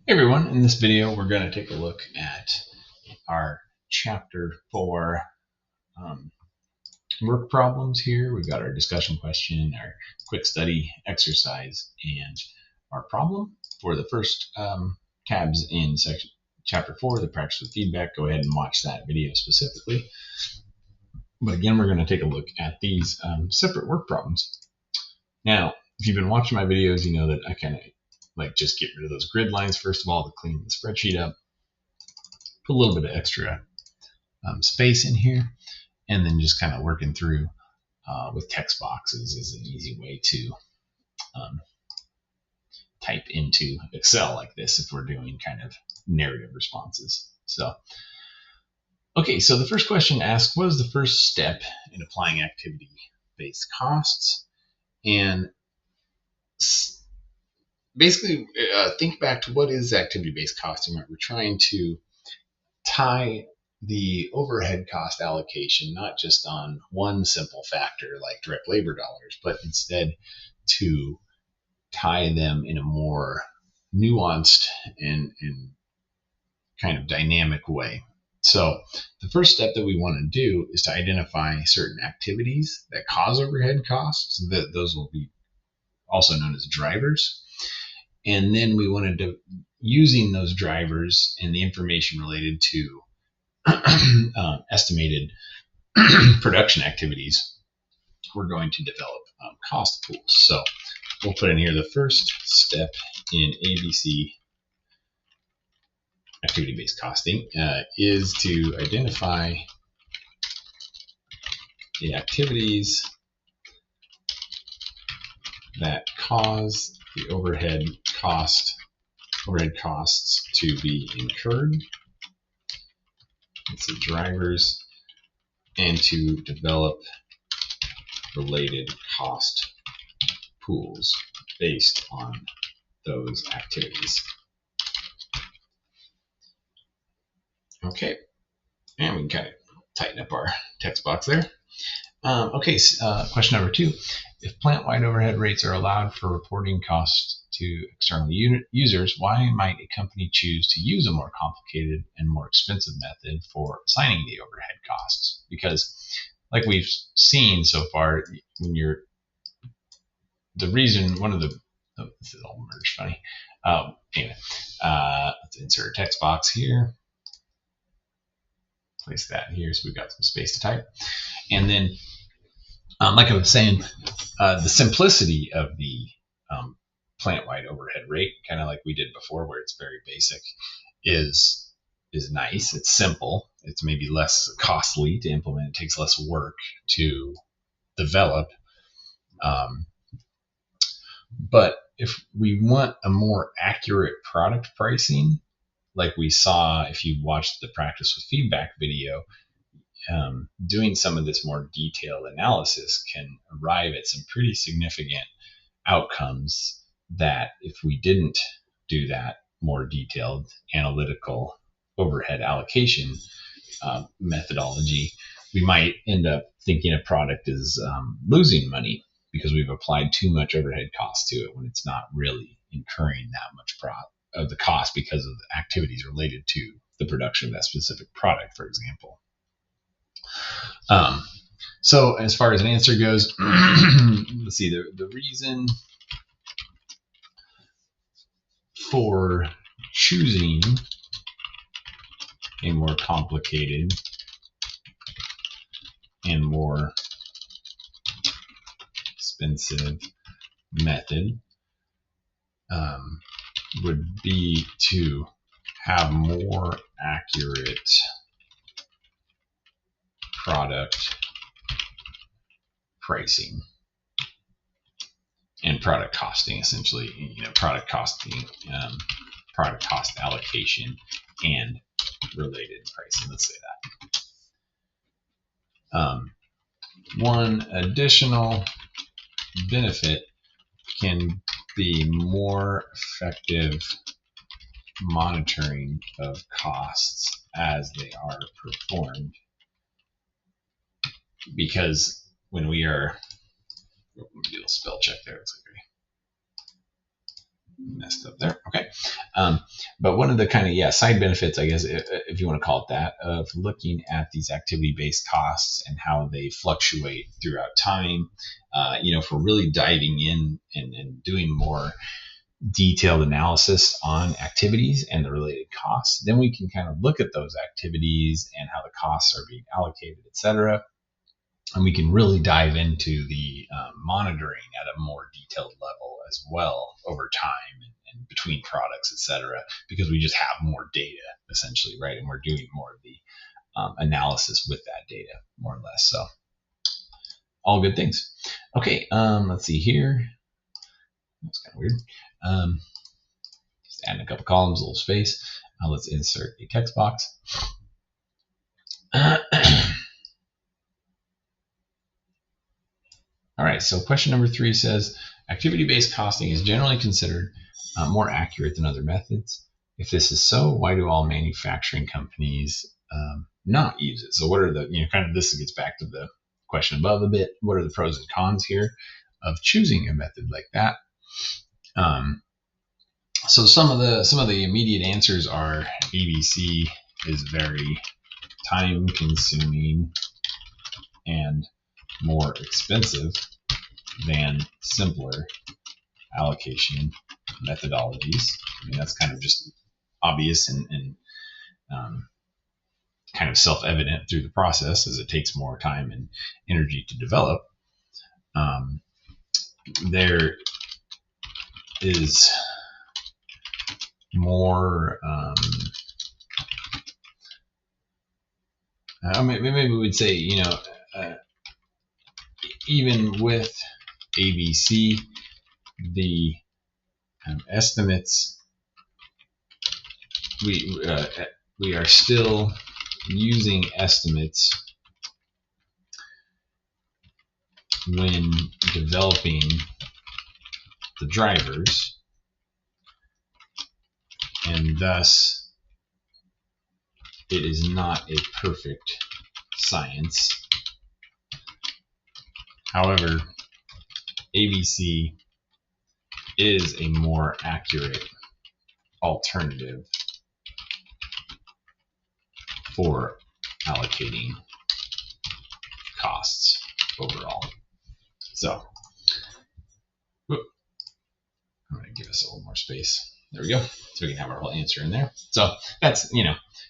Hey everyone, in this video we're going to take a look at our chapter 4 um, work problems here. We've got our discussion question, our quick study exercise, and our problem. For the first tabs in section chapter 4, the practice with feedback, go ahead and watch that video specifically. But again, we're going to take a look at these separate work problems. Now, if you've been watching my videos, you know that I kind of like just get rid of those grid lines first of all to clean the spreadsheet up. Put a little bit of extra space in here, and then just kind of working through with text boxes is an easy way to type into Excel like this if we're doing kind of narrative responses. So, okay, so the first question asks, what is the first step in applying activity-based costs? And basically, think back to what is activity-based costing. Right? We're trying to tie the overhead cost allocation not just on one simple factor like direct labor dollars, but instead to tie them in a more nuanced and kind of dynamic way. So the first step that we want to do is to identify certain activities that cause overhead costs. Those will be also known as drivers. And then we want to, using those drivers and the information related to estimated production activities, we're going to develop cost pools. So we'll put in here the first step in ABC activity-based costing is to identify the activities that cause the overhead costs to be incurred. It's the drivers, and to develop related cost pools based on those activities. Okay, and we can kind of tighten up our text box there. Question number 2. If plant-wide overhead rates are allowed for reporting costs to external users, why might a company choose to use a more complicated and more expensive method for assigning the overhead costs? Because like we've seen so far, when you're this is all merged funny. Anyway, let's insert a text box here. Place that here so we've got some space to type. And then, like I was saying, the simplicity of the plant-wide overhead rate, kind of like we did before, where it's very basic, is nice. It's simple. It's maybe less costly to implement. It takes less work to develop. But if we want a more accurate product pricing, like we saw if you watched the practice with feedback video, doing some of this more detailed analysis can arrive at some pretty significant outcomes that if we didn't do that more detailed analytical overhead allocation methodology, we might end up thinking a product is losing money because we've applied too much overhead cost to it when it's not really incurring that much of the cost because of the activities related to the production of that specific product, for example. So as far as an answer goes, let's see, the reason for choosing a more complicated and more expensive method would be to have more accurate product pricing and product costing, essentially, product costing, product cost allocation, and related pricing. Let's say that. One additional benefit can be more effective monitoring of costs as they are performed, because when we are, let me do a spell check there. Looks like I messed up there. Okay. But one of the kind of side benefits, I guess, if you want to call it that, of looking at these activity-based costs and how they fluctuate throughout time, if we're really diving in and doing more detailed analysis on activities and the related costs, then we can kind of look at those activities and how the costs are being allocated, et cetera. And we can really dive into the monitoring at a more detailed level as well over time and between products, et cetera, because we just have more data essentially, right? And we're doing more of the analysis with that data, more or less. So all good things. Okay, let's see here. That's kind of weird. Just adding a couple columns, a little space. Let's insert a text box. All right, so question number 3 says, activity-based costing is generally considered more accurate than other methods. If this is so, why do all manufacturing companies not use it? So what are the, kind of, this gets back to the question above a bit. What are the pros and cons here of choosing a method like that? So some of the immediate answers are ABC is very time-consuming and more expensive than simpler allocation methodologies. I mean, that's kind of just obvious and kind of self-evident through the process, as it takes more time and energy to develop. There is more, maybe we would say, even with ABC, the estimates, we are still using estimates when developing the drivers, and thus it is not a perfect science. However, ABC is a more accurate alternative for allocating costs overall. So I'm going to give us a little more space. There we go. So we can have our whole answer in there. So that's,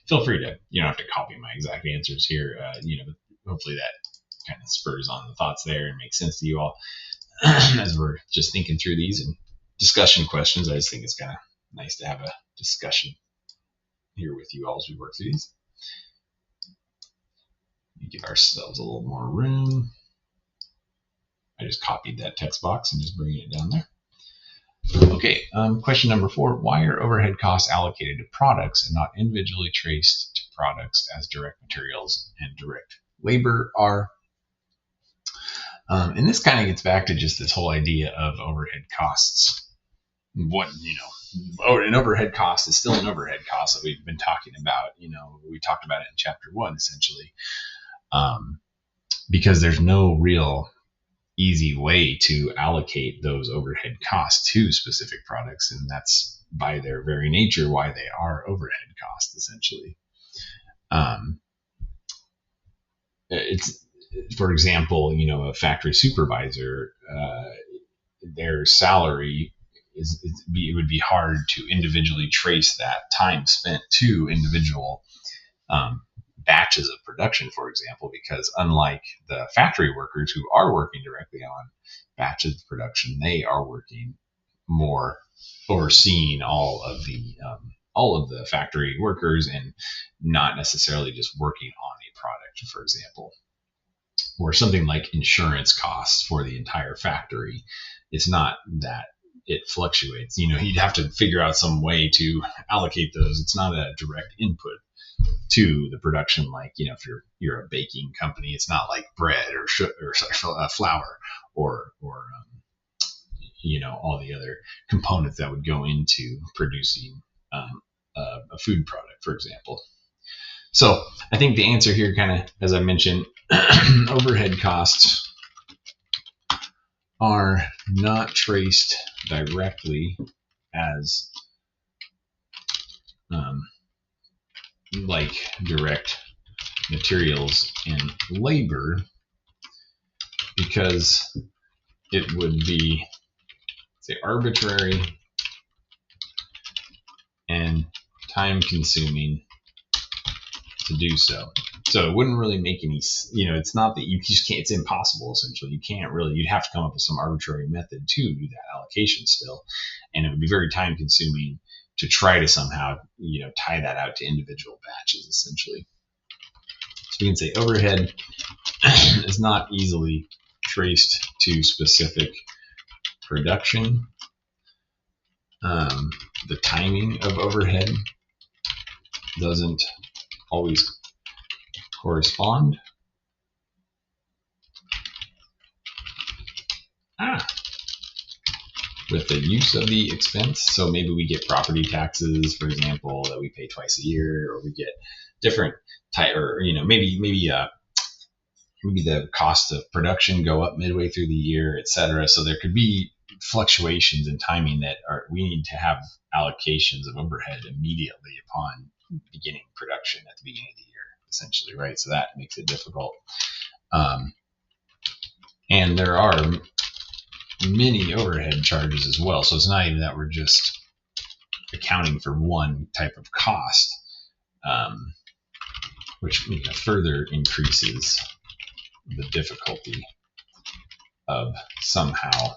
feel free to, you don't have to copy my exact answers here. But hopefully that kind of spurs on the thoughts there and makes sense to you all as we're just thinking through these and discussion questions. I just think it's kind of nice to have a discussion here with you all as we work through these. Give ourselves a little more room. I just copied that text box and just bringing it down there. Okay, question number 4. Why are overhead costs allocated to products and not individually traced to products as direct materials and direct labor are? And this kind of gets back to just this whole idea of overhead costs. What, an overhead cost is still an overhead cost that we've been talking about. We talked about it in chapter 1, essentially. Because there's no real easy way to allocate those overhead costs to specific products, and that's by their very nature why they are overhead costs, essentially. It's, for example, a factory supervisor, their salary it would be hard to individually trace that time spent to individual batches of production, for example, because unlike the factory workers who are working directly on batches of production, they are working more overseeing all of the factory workers and not necessarily just working on a product, for example. Or something like insurance costs for the entire factory. It's not that it fluctuates. You'd have to figure out some way to allocate those. It's not a direct input to the production, like if you're a baking company, it's not like bread or flour or all the other components that would go into producing a food product, for example. So I think the answer here, kind of as I mentioned, overhead costs are not traced directly as like direct materials and labor, because it would be, say, arbitrary and time consuming to do so. So it wouldn't really make any, it's not that you just can't, it's impossible essentially. You can't really, you'd have to come up with some arbitrary method to do that allocation still. And it would be very time consuming to try to somehow, tie that out to individual batches essentially. So we can say overhead is not easily traced to specific production. The timing of overhead doesn't always correspond. With the use of the expense. So maybe we get property taxes, for example, that we pay twice a year, or we get different type, or maybe the cost of production go up midway through the year, etc. So there could be fluctuations in timing that we need to have allocations of overhead immediately upon beginning production at the beginning of the year, essentially, right? So that makes it difficult. And there are many overhead charges as well. So it's not even that we're just accounting for one type of cost, which further increases the difficulty of somehow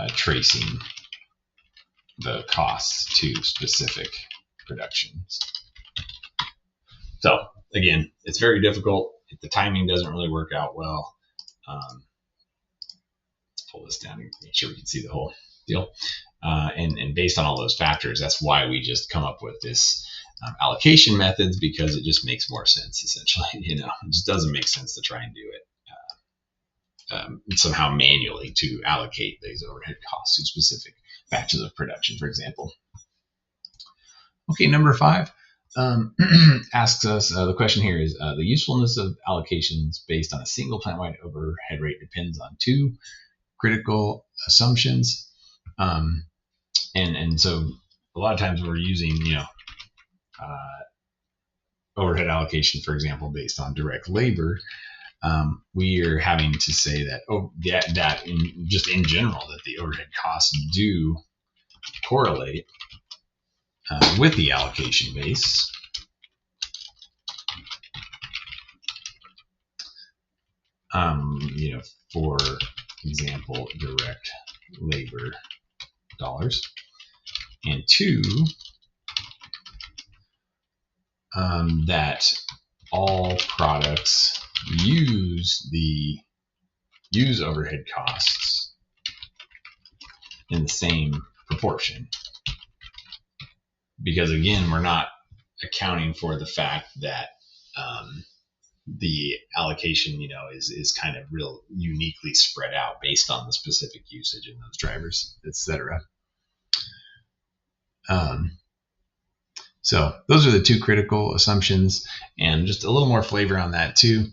tracing the costs to specific productions. So again, it's very difficult. If the timing doesn't really work out well, let's pull this down and make sure we can see the whole deal. And based on all those factors, that's why we just come up with this allocation methods, because it just makes more sense essentially. It just doesn't make sense to try and do it somehow manually to allocate these overhead costs to specific batches of production, for example. Okay, number 5 asks us, the question here is, the usefulness of allocations based on a single plant-wide overhead rate depends on 2 critical assumptions. And so a lot of times we're using, overhead allocation, for example, based on direct labor. We are having to say that in general, that the overhead costs do correlate with the allocation base. For example, direct labor dollars. And 2, that all products use overhead costs in the same proportion. Because again, we're not accounting for the fact that the allocation, is kind of real uniquely spread out based on the specific usage in those drivers, etc. So those are the 2 critical assumptions, and just a little more flavor on that too.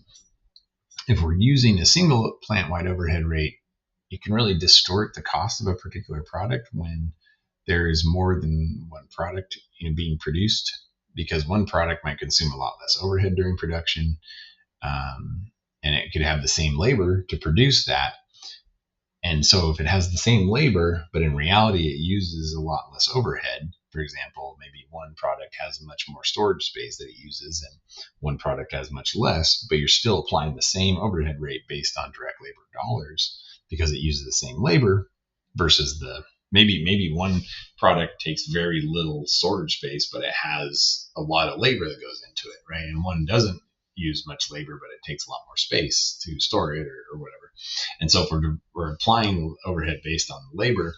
If we're using a single plant-wide overhead rate, it can really distort the cost of a particular product when there is more than one product being produced, because one product might consume a lot less overhead during production, and it could have the same labor to produce that. And so if it has the same labor, but in reality it uses a lot less overhead, for example, maybe one product has much more storage space that it uses and one product has much less, but you're still applying the same overhead rate based on direct labor dollars because it uses the same labor, versus maybe one product takes very little storage space, but it has a lot of labor that goes into it, right? And one doesn't use much labor, but it takes a lot more space to store it or whatever. And so if we're applying overhead based on labor,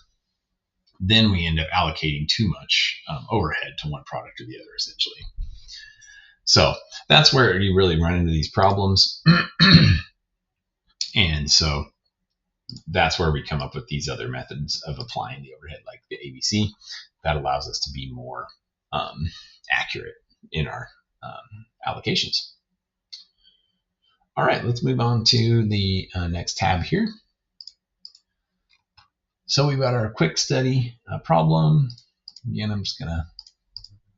then we end up allocating too much overhead to one product or the other, essentially. So that's where you really run into these problems. And so that's where we come up with these other methods of applying the overhead, like the ABC, that allows us to be more accurate in our allocations. All right, let's move on to the next tab here. So we've got our quick study problem, Again, I'm just going to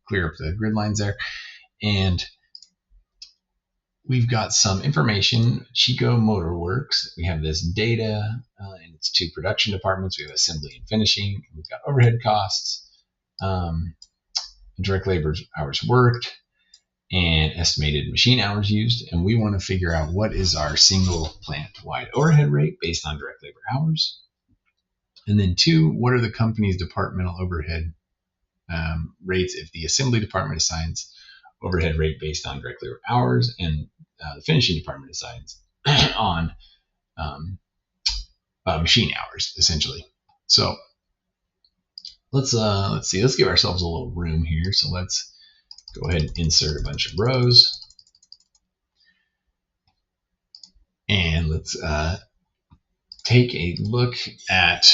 clear up the grid lines there. And we've got some information. Chico Motor Works. We have this data, and it's 2 production departments. We have assembly and finishing. We've got overhead costs, direct labor hours worked, and estimated machine hours used. And we want to figure out what is our single plant-wide overhead rate based on direct labor hours. And then 2, what are the company's departmental overhead rates if the assembly department assigns overhead rate based on direct labor hours, and the finishing department assigns on machine hours, essentially. So let's see. Let's give ourselves a little room here. So let's go ahead and insert a bunch of rows, and let's take a look at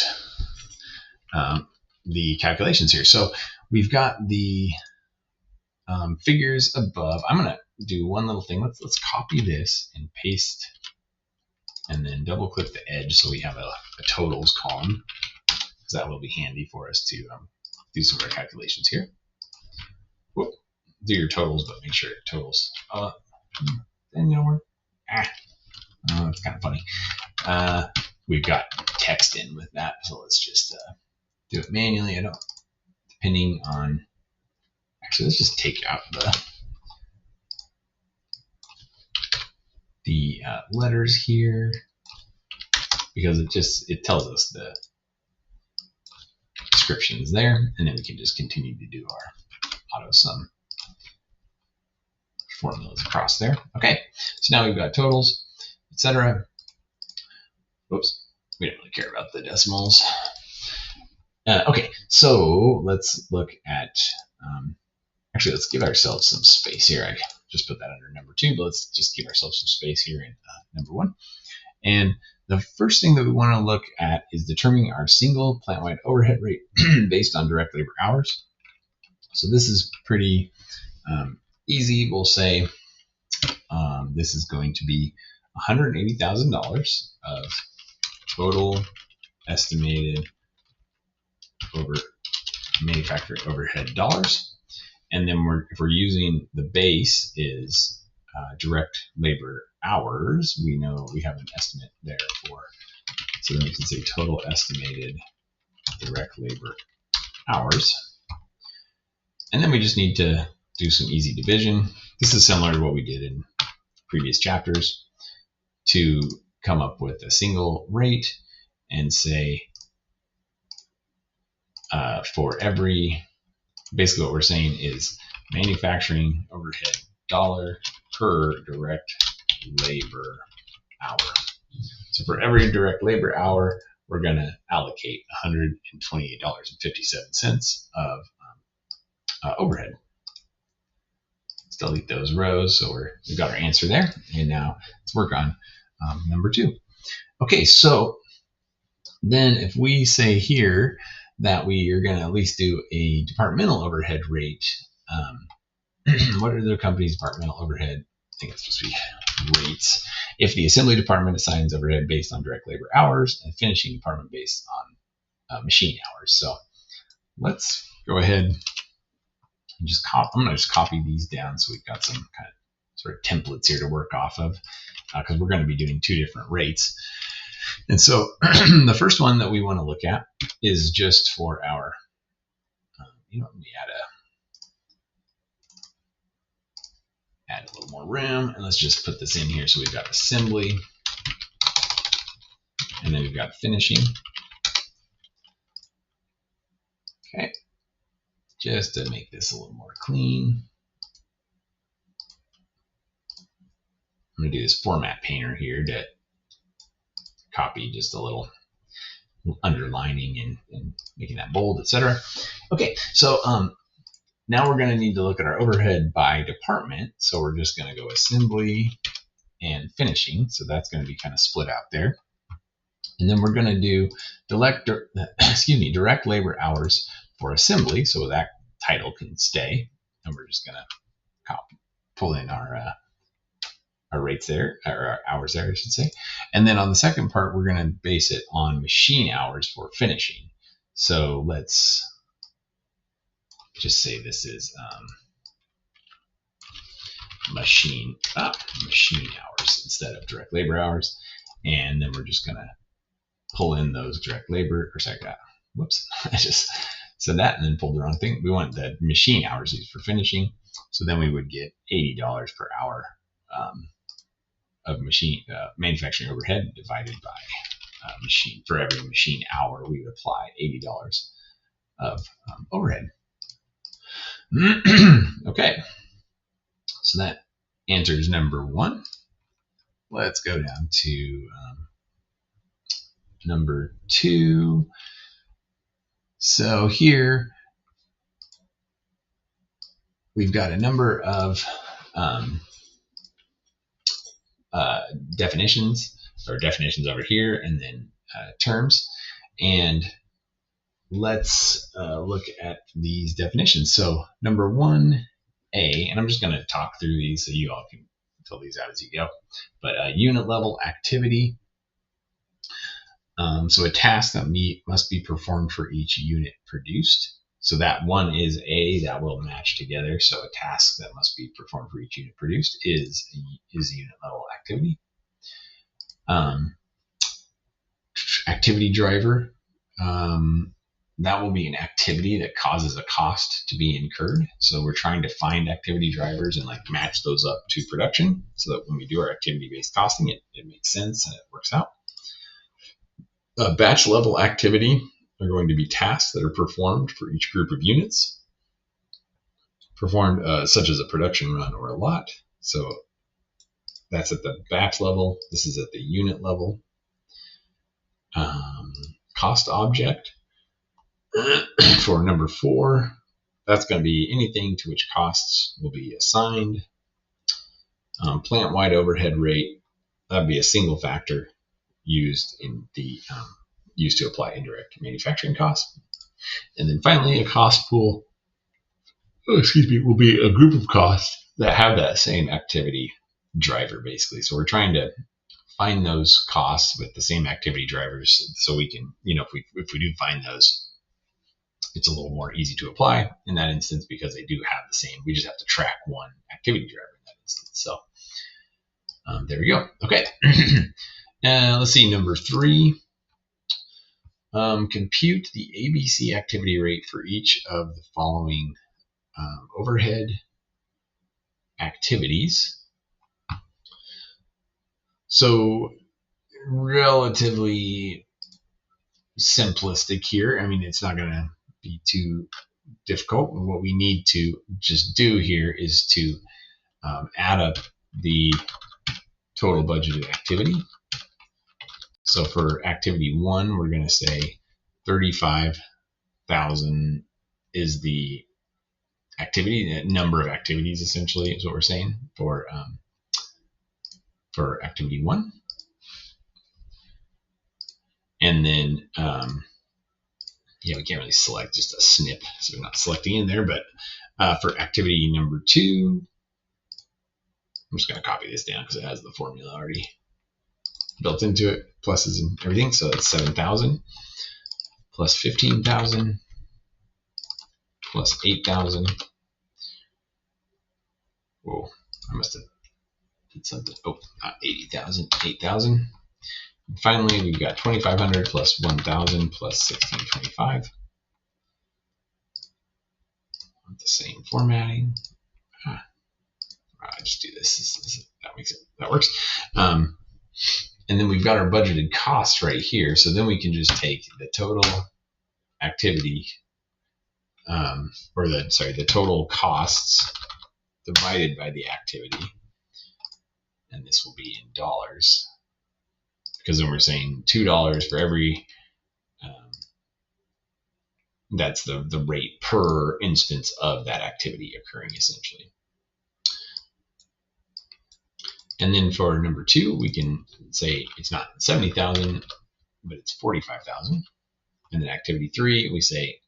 the calculations here. So we've got the figures above. I'm going to do one little thing. Let's copy this and paste, and then double click the edge so we have a totals column, because that will be handy for us to do some of our calculations here. Whoop. Do your totals, but make sure it totals. Then you know where. That's kind of funny. We've got text in with that, so let's just do it manually. Depending on. Actually, let's just take out the letters here, because it tells us the descriptions there, and then we can just continue to do our auto sum formulas across there. Okay, so now we've got totals, etc. Oops, we don't really care about the decimals. Okay, so let's look at. Actually, let's give ourselves some space here. I just put that under number 2, but let's just give ourselves some space here in number 1. And the first thing that we want to look at is determining our single plant-wide overhead rate based on direct labor hours. So this is pretty easy. We'll say this is going to be $180,000 of total estimated manufacturing overhead dollars. And then if we're using the base is direct labor hours, we know we have an estimate there for, so then we can say total estimated direct labor hours. And then we just need to do some easy division. This is similar to what we did in previous chapters to come up with a single rate and say for every, basically what we're saying is manufacturing overhead dollar per direct labor hour. So for every direct labor hour, we're going to allocate $128.57 of overhead. Let's delete those rows. So we've got our answer there. And now let's work on number 2. Okay, so then if we say here that we are going to at least do a departmental overhead rate, what are the company's departmental overhead? I think it's supposed to be rates. If the assembly department assigns overhead based on direct labor hours, and the finishing department based on machine hours. So let's go ahead and just copy. I'm going to just copy these down so we've got some kind of sort of templates here to work off of, because we're going to be doing 2 different rates. And so the first one that we want to look at is just for our, let me add a little more room, and let's just put this in here. So we've got assembly, and then we've got finishing. Okay, just to make this a little more clean, I'm going to do this format painter here to copy just a little underlining and making that bold, etc. Okay, so now we're going to need to look at our overhead by department. So we're just going to go assembly and finishing. So that's going to be kind of split out there. And then we're going to do direct labor hours for assembly. So that title can stay. And we're just going to pull in our rates there, or our hours there, I should say. And then on the second part, we're going to base it on machine hours for finishing. So let's just say this is machine hours instead of direct labor hours. And then we're just going to pull in those direct labor, or sorry, whoops, I just said that and then pulled the wrong thing. We want the machine hours used for finishing. So then we would get $80 per hour of machine manufacturing overhead divided by machine. For every machine hour, we would apply $80 of overhead. Okay, so that answers number 1. Let's go down to number 2. So here we've got a number of definitions over here, and then terms. And let's look at these definitions. So number 1A, and I'm just going to talk through these so you all can fill these out as you go. But unit level activity. So a task that must be performed for each unit produced. So that one is A, that will match together. So a task that must be performed for each unit produced is unit level activity. Activity driver, that will be an activity that causes a cost to be incurred. So we're trying to find activity drivers and like match those up to production so that when we do our activity-based costing, it makes sense and it works out. Batch level activity are going to be tasks that are performed for each group of units, performed such as a production run or a lot. So that's at the batch level. This is at the unit level. Cost object for number 4, that's going to be anything to which costs will be assigned. Plant-wide overhead rate, that would be a single factor used to apply indirect manufacturing costs. And then finally, a cost pool, will be a group of costs that have that same activity driver, basically. So we're trying to find those costs with the same activity drivers so we can, if we do find those, it's a little more easy to apply in that instance because they do have the same. We just have to track one activity driver in that instance. So there we go. Okay. Let's see, number 3. Compute the ABC activity rate for each of the following overhead activities. So relatively simplistic here. I mean, it's not going to be too difficult. What we need to just do here is to add up the total budgeted activity. So for activity 1, we're going to say 35,000 is the activity, the number of activities essentially is what we're saying for activity 1. And then, we can't really select just a snip, so we're not selecting in there, but for activity number 2, I'm just going to copy this down because it has the formula already built into it, pluses and everything. So it's 7,000 plus 15,000 plus 8,000. Whoa, I must have did something. Oh, not 80,000, 8,000. And finally, we've got 2,500 plus 1,000 plus 1,625. The same formatting. I just do this. That works. And then we've got our budgeted costs right here. So then we can just take the total activity, the total costs divided by the activity. And this will be in dollars. Because then we're saying $2 for every, that's the rate per instance of that activity occurring essentially. And then for number 2, we can say it's not 70,000, but it's 45,000. And then activity 3, we say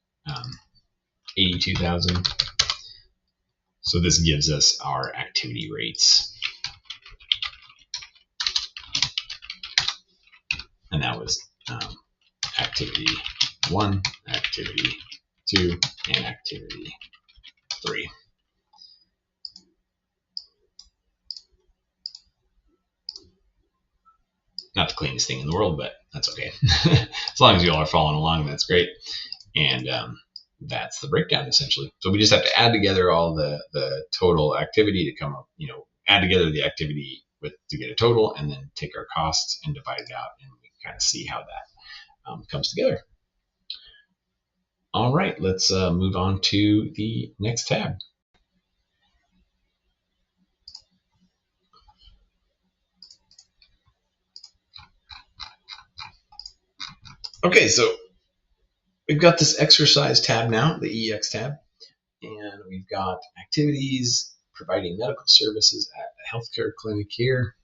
82,000. So this gives us our activity rates. And that was activity 1, activity 2, and activity F3. Not the cleanest thing in the world, but that's okay. As long as you all are following along, that's great. And that's the breakdown essentially. So we just have to add together all the total activity to come up, add together the activity to get a total, and then take our costs and divide it out, and we kind of see how that comes together. All right, let's move on to the next tab. Okay, so we've got this exercise tab now, the EX tab, and we've got activities, providing medical services at a healthcare clinic here.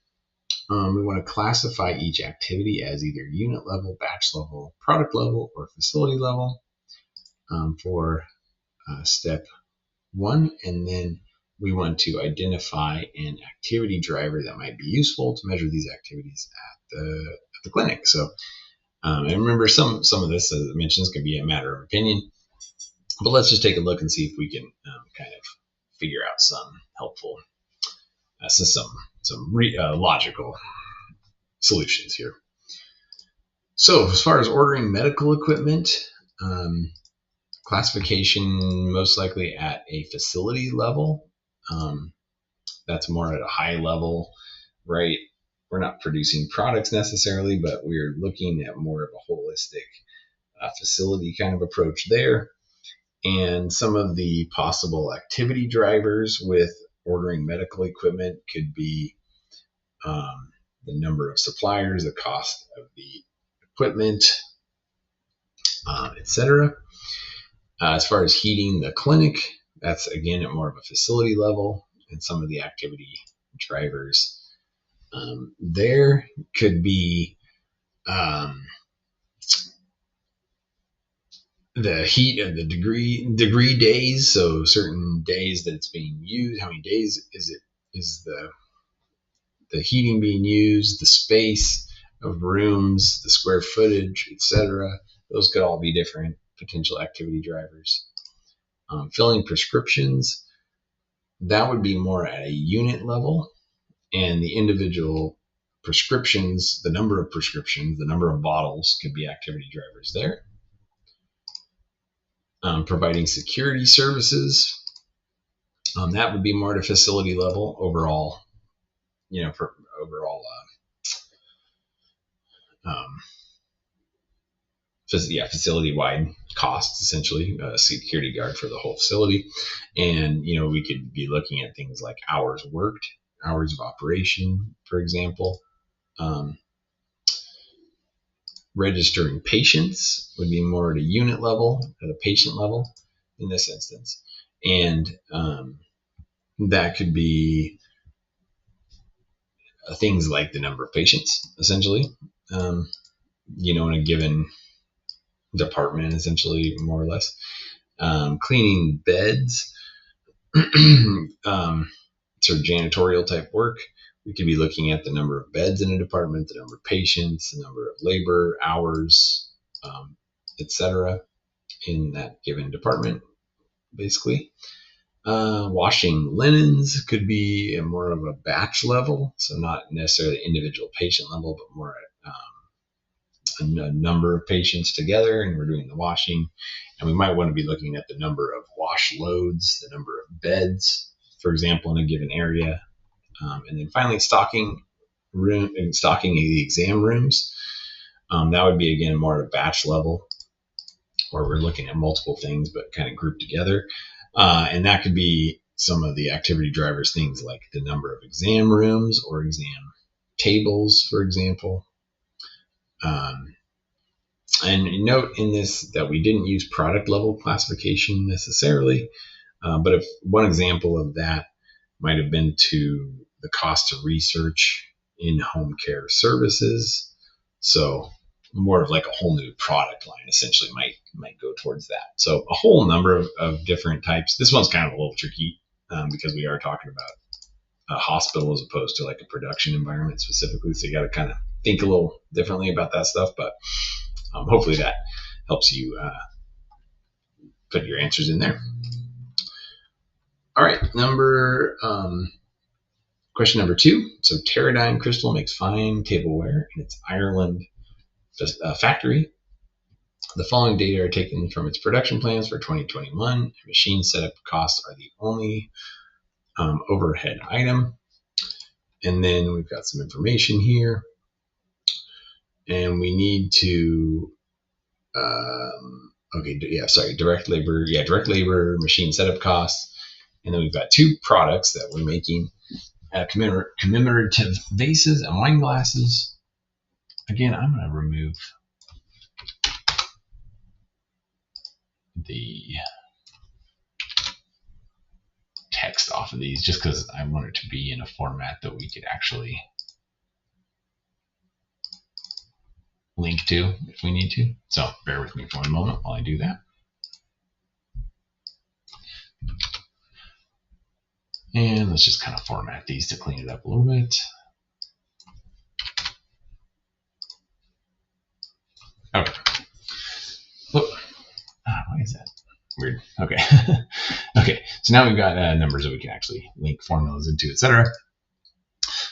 We want to classify each activity as either unit level, batch level, product level, or facility level for step 1. And then we want to identify an activity driver that might be useful to measure these activities at the clinic. So, and remember, some of this, as I mentioned, can be a matter of opinion. But let's just take a look and see if we can kind of figure out some helpful, some logical solutions here. So as far as ordering medical equipment, classification most likely at a facility level. That's more at a high level, right? We're not producing products necessarily, but we're looking at more of a holistic facility kind of approach there. And some of the possible activity drivers with ordering medical equipment could be the number of suppliers, the cost of the equipment, etc. As far as heating the clinic, that's again at more of a facility level, and some of the activity drivers there could be the heat of the degree days, so certain days that it's being used, how many days is the heating being used, the space of rooms, the square footage, etc. Those could all be different potential activity drivers. Filling prescriptions, that would be more at a unit level, and the individual prescriptions, the number of prescriptions, the number of bottles could be activity drivers there. Providing security services, that would be more at a facility level overall, facility-wide costs, essentially, a security guard for the whole facility. And, we could be looking at things like hours worked, hours of operation, for example. Registering patients would be more at a unit level, at a patient level in this instance. And that could be things like the number of patients, essentially, in a given department, essentially, more or less. Cleaning beds, sort of janitorial type work. We could be looking at the number of beds in a department, the number of patients, the number of labor hours, etc. in that given department, basically. Washing linens could be more of a batch level, so not necessarily individual patient level, but more at a number of patients together, and we're doing the washing. And we might want to be looking at the number of wash loads, the number of beds, for example, in a given area. And then finally, stocking the exam rooms. That would be, again, more at a batch level, where we're looking at multiple things but kind of grouped together. And that could be some of the activity drivers, things like the number of exam rooms or exam tables, for example. And note in this that we didn't use product level classification necessarily, but if one example of that might have been to the cost of research in home care services. So more of like a whole new product line essentially might go towards that. So a whole number of different types. This one's kind of a little tricky because we are talking about a hospital as opposed to like a production environment specifically. So you got to kind of think a little differently about that stuff, but hopefully that helps you put your answers in there. All right, question number 2. So Pterodine crystal makes fine tableware in its Ireland factory. The following data are taken from its production plans for 2021. Machine setup costs are the only overhead item. And then we've got some information here. And we need to, direct labor, machine setup costs. And then we've got 2 products that we're making, commemorative vases and wine glasses. Again, I'm going to remove the text off of these just because I want it to be in a format that we could actually link to if we need to. So bear with me for one moment while I do that. And let's just kind of format these to clean it up a little bit. Okay. Whoop. Why is that weird? Okay. Okay. So now we've got numbers that we can actually link formulas into, etc.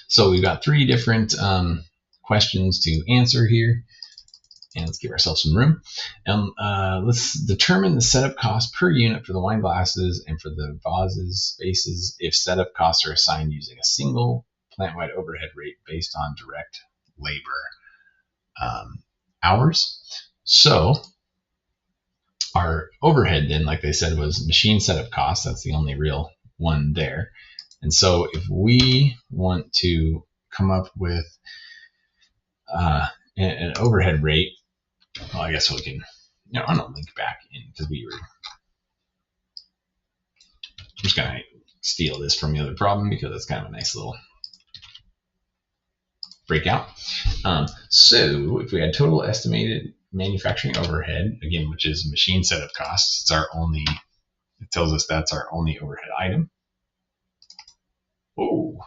So we've got 3 different questions to answer here. And let's give ourselves some room. Let's determine the setup cost per unit for the wine glasses and for the vases if setup costs are assigned using a single plant-wide overhead rate based on direct labor hours. So our overhead then, like they said, was machine setup costs. That's the only real one there. And so if we want to come up with an overhead rate, well, I guess we can, I'm going to link back in because I'm just going to steal this from the other problem because it's kind of a nice little breakout. So if we had total estimated manufacturing overhead, again, which is machine setup costs, it tells us that's our only overhead item. Oh,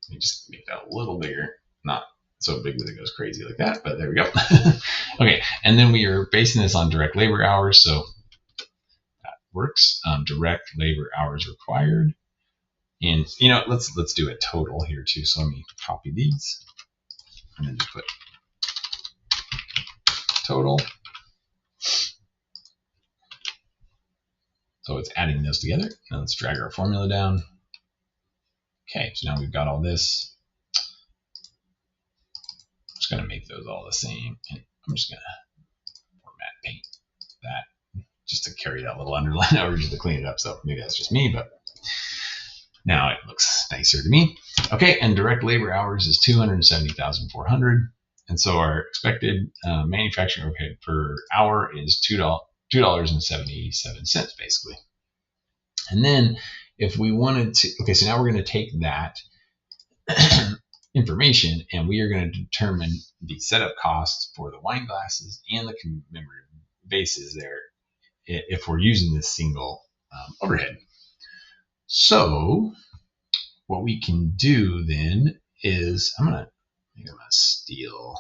let me just make that a little bigger, not so big that it goes crazy like that, but there we go. Okay, and then we are basing this on direct labor hours, so that works. Direct labor hours required, and let's do a total here too. So let me copy these, and then just put total. So it's adding those together. Now let's drag our formula down. Okay, so now we've got all this. I'm just going to make those all the same, and I'm just going to format paint that just to carry that little underline over just to clean it up. So maybe that's just me, but now it looks nicer to me. Okay, and direct labor hours is 270,400, and so our expected manufacturing overhead per hour is $2.77 basically. And then if we wanted to, okay, so now we're going to take that information and we are going to determine the setup costs for the wine glasses and the commemorative vases there if we're using this single overhead. So what we can do then is I'm gonna steal.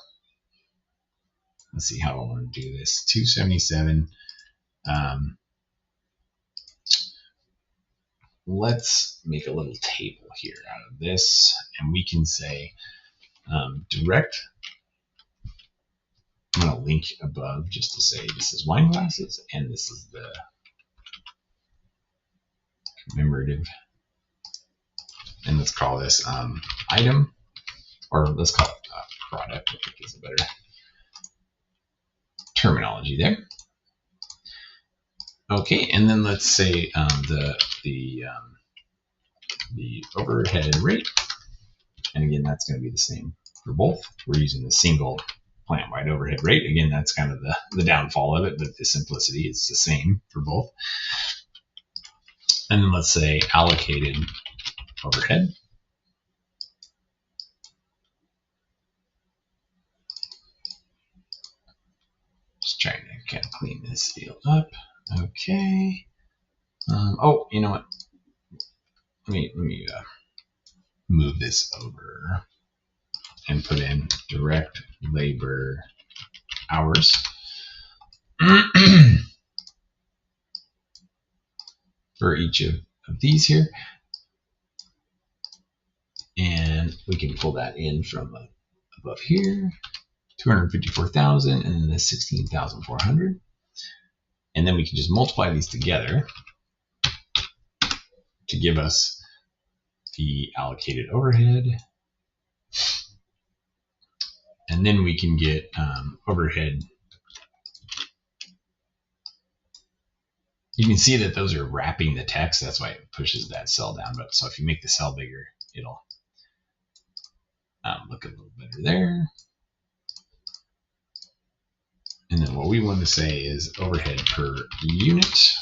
Let's see how I want to do this. 277. Let's make a little table here out of this, and we can say direct. I'm going to link above just to say this is wine glasses and this is the commemorative. And let's call this item, or let's call it product, I think is a better terminology there. Okay, and then let's say the overhead rate, and again that's going to be the same for both. We're using the single plant-wide overhead rate. Again, that's kind of the downfall of it, but the simplicity is the same for both. And then let's say allocated overhead. Just trying to kind of clean this deal up. Okay. Oh, you know what? Let me move this over and put in direct labor hours. For each of of these here. And we can pull that in from above here, 254,000 and then the 16,400. And then we can just multiply these together to give us the allocated overhead. And then we can get overhead. You can see that those are wrapping the text. That's why it pushes that cell down. But so if you make the cell bigger, it'll look a little better there. And then what we want to say is overhead per unit.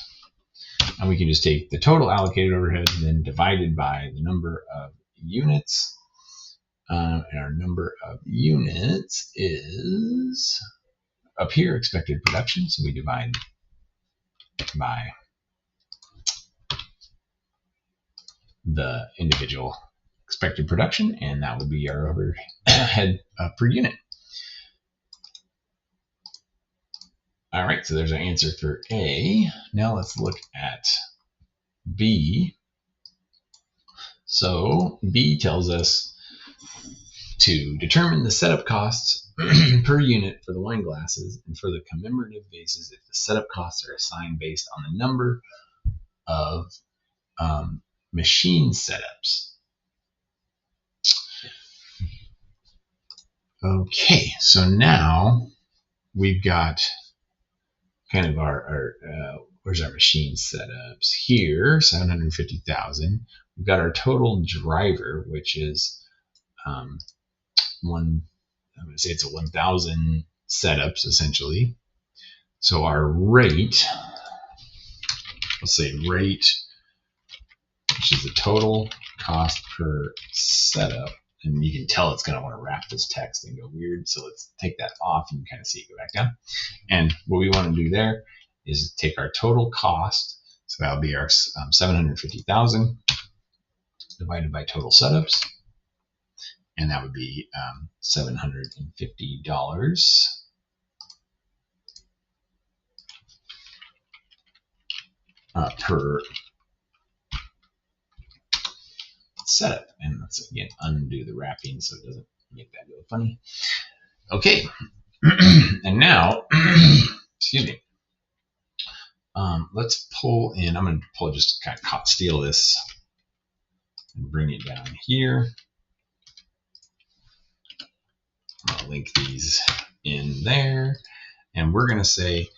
And we can just take the total allocated overhead and then divided by the number of units. And our number of units is up here, expected production. So we divide by the individual expected production, and that would be our overhead per unit. All right, so there's our answer for A. Now let's look at B. So B tells us to determine the setup costs per unit for the wine glasses and for the commemorative vases if the setup costs are assigned based on the number of machine setups. Okay, so now we've got kind of our where's our machine setups here, 750,000. We've got our total driver, which is I'm going to say it's a 1,000 setups essentially. So our rate, let's say rate, which is the total cost per setup. And you can tell it's going to want to wrap this text and go weird. So let's take that off and you kind of see it go back down. And what we want to do there is take our total cost. So that'll be our 750,000 divided by total setups. And that would be $750 per setup. And let's again undo the wrapping so it doesn't make that go funny. Okay, and now, excuse me, let's pull in. I'm going to pull just kind of steal this and bring it down here. I'm going to link these in there, and we're going to say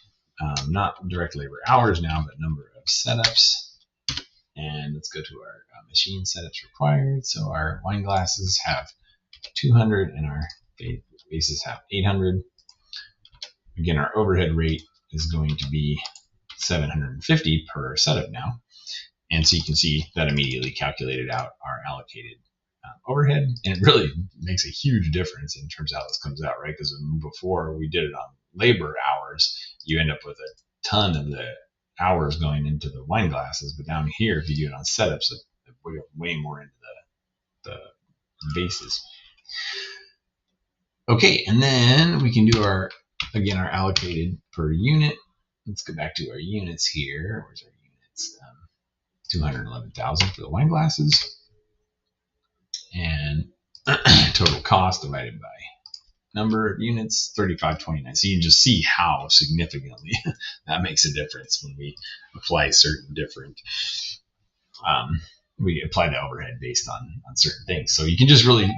not direct labor hours now, but number of setups. And let's go to our machine setups required. So our wine glasses have 200 and our vases have 800. Again, our overhead rate is going to be 750 per setup now. And so you can see that immediately calculated out our allocated overhead. And it really makes a huge difference in terms of how this comes out, right? Because before we did it on labor hours, you end up with a ton of the hours going into the wine glasses. But down here, if you do it on setups, we go way more into the vases. Okay, and then we can do our allocated per unit. Let's go back to our units here. Where's our units? 211,000 for the wine glasses. And total cost divided by number of units, 3529. So you can just see how significantly that makes a difference when we apply certain different, we apply the overhead based on certain things. So you can just really,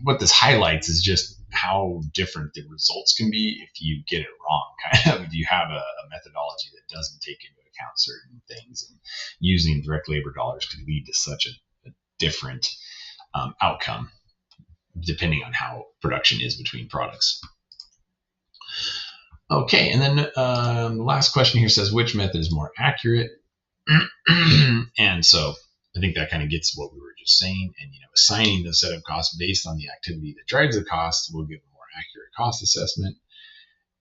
what this highlights is just how different the results can be if you get it wrong. Kind of, if you have a methodology that doesn't take into account certain things, and using direct labor dollars could lead to such a different outcome depending on how production is between products. Okay, and then the last question here says, which method is more accurate? And so I think that kind of gets what we were just saying. And, assigning the setup cost based on the activity that drives the cost will give a more accurate cost assessment.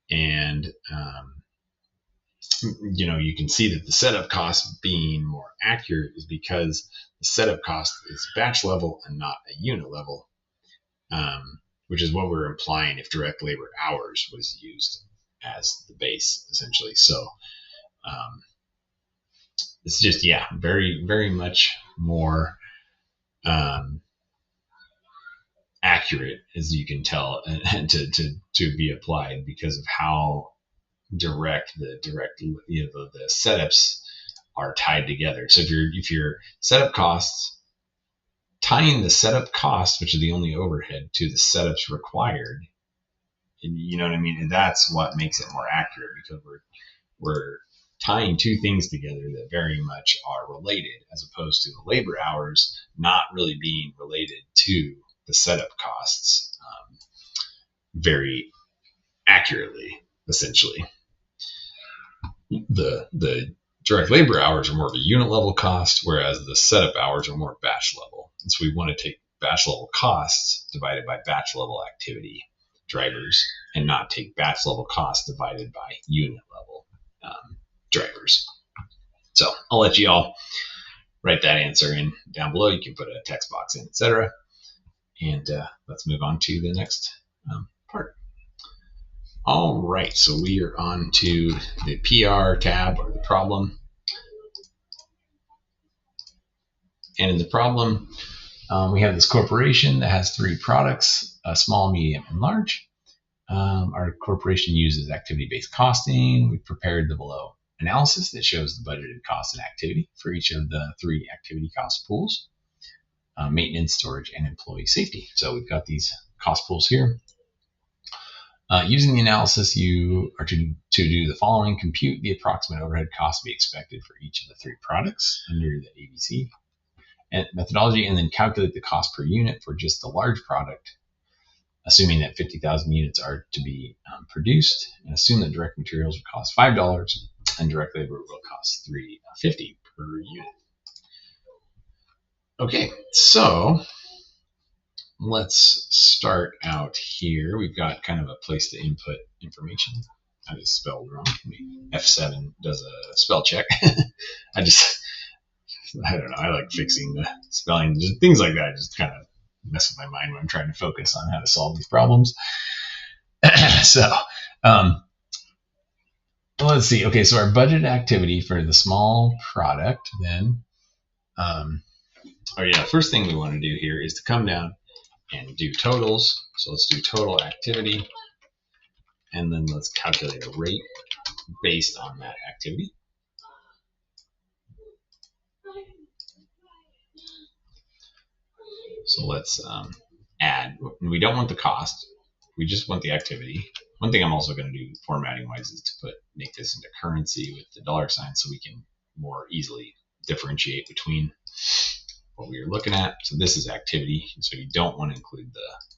And, you can see that the setup cost being more accurate is because the setup cost is batch level and not a unit level, which is what we're implying if direct labor hours was used as the base, essentially. So it's just, yeah, very, very much more accurate, as you can tell, and to be applied because of how direct the setups are tied together. So if your setup costs, tying the setup costs, which are the only overhead, to the setups required, you know what I mean, and that's what makes it more accurate, because we're tying two things together that very much are related, as opposed to the labor hours not really being related to the setup costs very accurately, essentially. The direct labor hours are more of a unit level cost, whereas the setup hours are more batch level. And so we want to take batch level costs divided by batch level activity drivers, and not take batch level costs divided by unit level drivers. So I'll let you all write that answer in down below. You can put a text box in, etc. And let's move on to the next part. All right, so we are on to the PR tab, or the problem. And in the problem, we have this corporation that has 3 products, small, medium, and large. Our corporation uses activity-based costing. We've prepared the below analysis that shows the budgeted cost and activity for each of the 3 activity cost pools: maintenance, storage, and employee safety. So we've got these cost pools here. Using the analysis, you are to do the following: compute the approximate overhead cost to be expected for each of the 3 products under the ABC and methodology, and then calculate the cost per unit for just the large product, assuming that 50,000 units are to be produced, and assume that direct materials will cost $5 and direct labor will cost $3.50 per unit. Okay, so let's start out here. We've got kind of a place to input information. I just spelled wrong. F7 does a spell check. I don't know. I like fixing the spelling. Just things like that just kind of mess with my mind when I'm trying to focus on how to solve these problems. So let's see. Okay, so our budget activity for the small product then. First thing we want to do here is to come down and do totals. So let's do total activity, and then let's calculate a rate based on that activity. So let's add. We don't want the cost. We just want the activity. One thing I'm also going to do formatting wise is to make this into currency with the $sign, so we can more easily differentiate between what we are looking at. So this is activity, so you don't want to include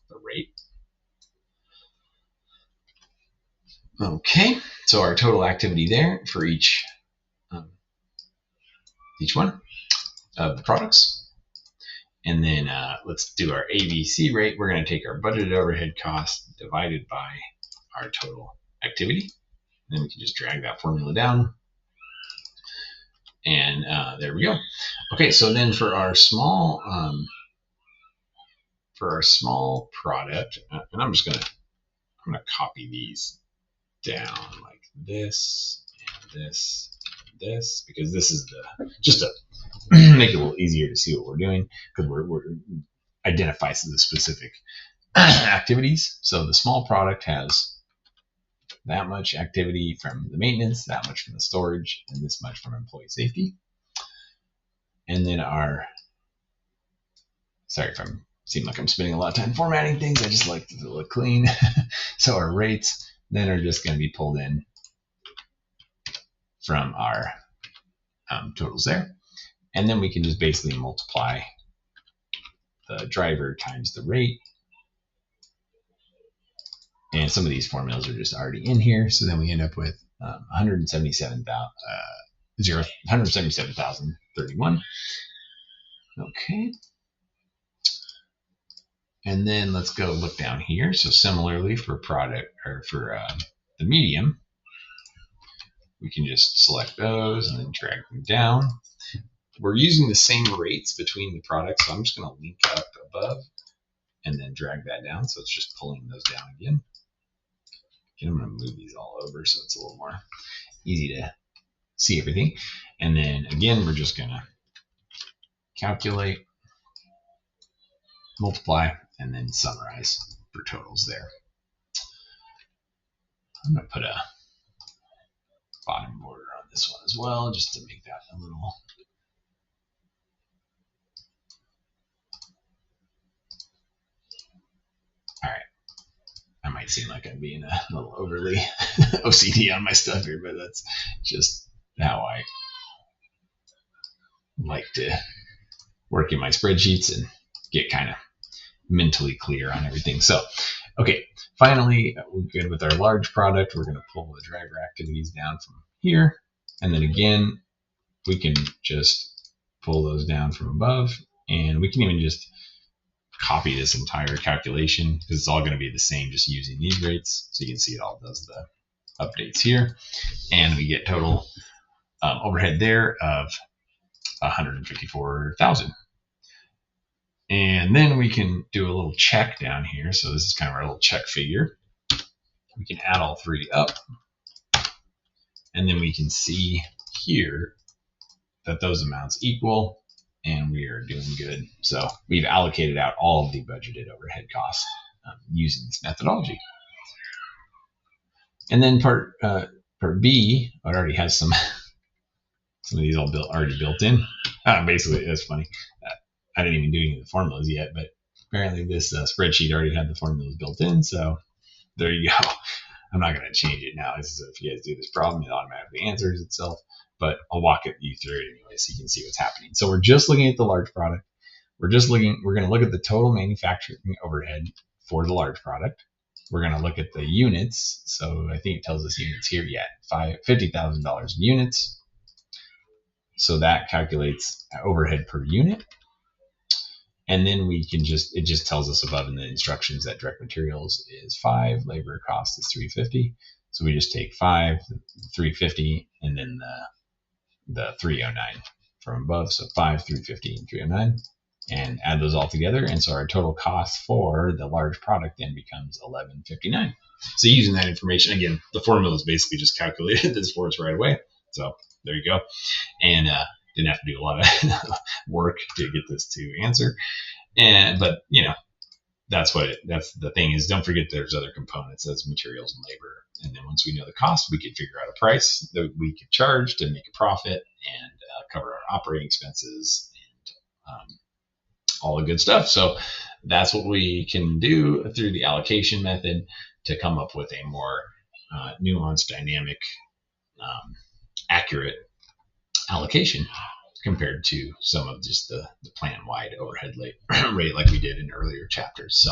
the rate. Okay, so our total activity there for each one of the products. And then let's do our ABC rate. We're going to take our budgeted overhead cost divided by our total activity. And then we can just drag that formula down. And there we go. Okay, so then for our small product, and I'm gonna copy these down like this and this and this, because this is just to make it a little easier to see what we're doing, because we're identifies the specific activities. So the small product has that much activity from the maintenance, that much from the storage, and this much from employee safety. And then sorry if I'm seem like I'm spending a lot of time formatting things. I just like to look clean. So our rates then are just going to be pulled in from our totals there. And then we can just basically multiply the driver times the rate. And some of these formulas are just already in here. So then we end up with 177,031. Okay. And then let's go look down here. So similarly for product, or for the medium, we can just select those and then drag them down. We're using the same rates between the products, so I'm just going to link up above and then drag that down. So it's just pulling those down again. Okay, I'm going to move these all over so it's a little more easy to see everything. And then again, we're just gonna calculate, multiply, and then summarize for totals there. I'm gonna put a bottom border on this one as well, just to make that a little. All right. I might seem like I'm being a little overly OCD on my stuff here, but that's just how I like to work in my spreadsheets and get kind of mentally clear on everything. So, okay, finally, we're good with our large product. We're going to pull the driver activities down from here. And then again, we can just pull those down from above. And we can even just copy this entire calculation because it's all going to be the same just using these rates. So you can see it all does the updates here. And we get total overhead there of 154,000. And then we can do a little check down here. So this is kind of our little check figure. We can add all three up. And then we can see here that those amounts equal, and we are doing good. So we've allocated out all of the budgeted overhead costs using this methodology. And then part B, it already has some of these all already built in. Basically, that's funny. I didn't even do any of the formulas yet, but apparently this spreadsheet already had the formulas built in. So there you go. I'm not going to change it now. This is if you guys do this problem, it automatically answers itself. But I'll walk you through it anyway so you can see what's happening. So we're just looking at the large product. We're going to look at the total manufacturing overhead for the large product. We're going to look at the units. So I think it tells us units here. Yeah, $50,000 units. So that calculates overhead per unit. And then we can it just tells us above in the instructions that direct materials is 5, labor cost is 350. So we just take 5, 350, and then the 309 from above. So 5, 350, and 309, and add those all together. And so our total cost for the large product then becomes 1159. So using that information, again, the formula is basically just calculated this for us right away. So there you go. And didn't have to do a lot of work to get this to answer. But that's the thing is, don't forget there's other components as materials and labor. And then once we know the cost, we can figure out a price that we could charge to make a profit and cover our operating expenses and all the good stuff. So that's what we can do through the allocation method to come up with a more nuanced, dynamic, accurate allocation compared to some of just the plan-wide overhead rate like we did in earlier chapters. So,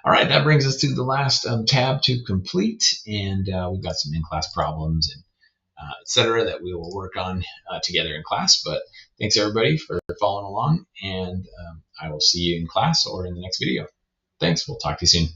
all right, that brings us to the last tab to complete, and we've got some in-class problems and etc. that we will work on together in class. But thanks everybody for following along, and I will see you in class or in the next video. Thanks. We'll talk to you soon.